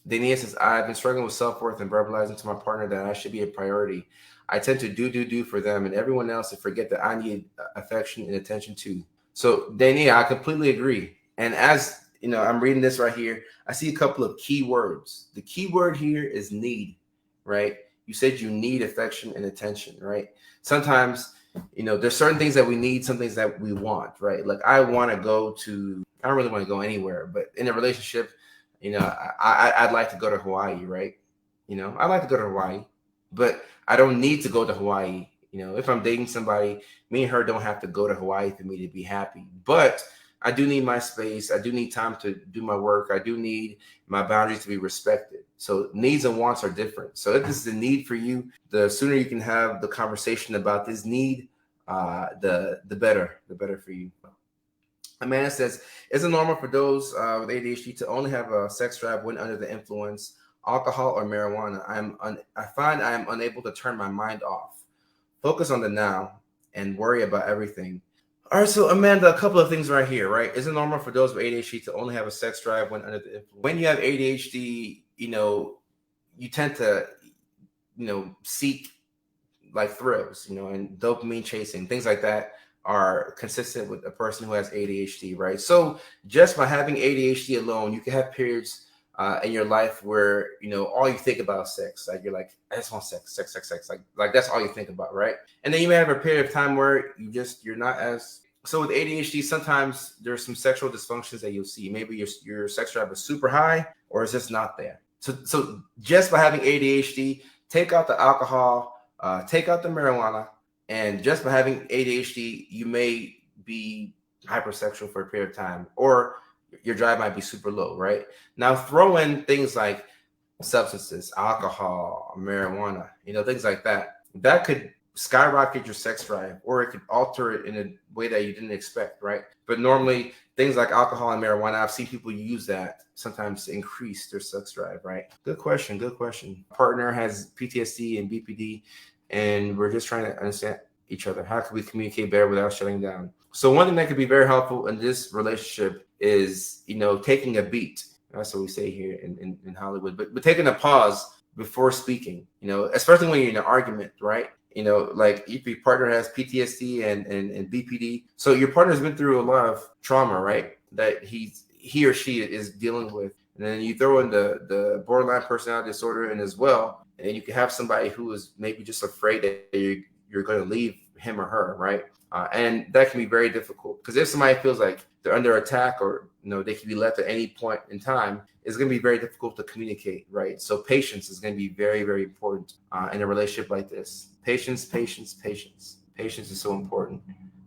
Dania says, I've been struggling with self-worth and verbalizing to my partner that I should be a priority. I tend to do for them and everyone else and forget that I need affection and attention too. So, Dania, I completely agree. And as you know, I'm reading this right here. I see a couple of key words. The key word here is need, right? You said you need affection and attention, right? Sometimes, there's certain things that we need, some things that we want, right? Like I want to go to, I don't really want to go anywhere, but in a relationship, I'd like to go to Hawaii, right? I'd like to go to Hawaii, but I don't need to go to Hawaii. If I'm dating somebody, me and her don't have to go to Hawaii for me to be happy. But I do need my space. I do need time to do my work. I do need my boundaries to be respected. So needs and wants are different. So if this is a need for you, the sooner you can have the conversation about this need, the better for you. Amanda says, is it normal for those with ADHD to only have a sex drive when under the influence, alcohol or marijuana? I find I am unable to turn my mind off, focus on the now, and worry about everything. All right, so Amanda, a couple of things right here, right? Is it normal for those with ADHD to only have a sex drive when under the influence? When you have ADHD, you tend to, seek like thrills, and dopamine chasing, things like that are consistent with a person who has ADHD, right? So just by having ADHD alone, you can have periods in your life where all you think about is sex. Like you're like, I just want sex. Like that's all you think about, right? And then you may have a period of time where you're not as. So with ADHD, sometimes there's some sexual dysfunctions that you'll see. Maybe your sex drive is super high, or it's just not there. So just by having ADHD, take out the alcohol, take out the marijuana, and just by having ADHD, you may be hypersexual for a period of time, or your drive might be super low, right? Now throw in things like substances, alcohol, marijuana, things like that. That could skyrocket your sex drive, or it could alter it in a way that you didn't expect, right? But normally things like alcohol and marijuana, I've seen people use that sometimes to increase their sex drive, right? Good question. Partner has PTSD and BPD, and we're just trying to understand each other. How can we communicate better without shutting down? So one thing that could be very helpful in this relationship is, taking a beat. That's what we say here in Hollywood, but taking a pause before speaking, especially when you're in an argument, right? Like if your partner has PTSD and BPD, so your partner's been through a lot of trauma, right? That he or she is dealing with. And then you throw in the borderline personality disorder in as well. And you can have somebody who is maybe just afraid that you're going to leave him or her, right? And that can be very difficult, because if somebody feels like they're under attack, or they can be left at any point in time, it's going to be very difficult to communicate, right? So patience is going to be very, very important in a relationship like this. Patience is so important.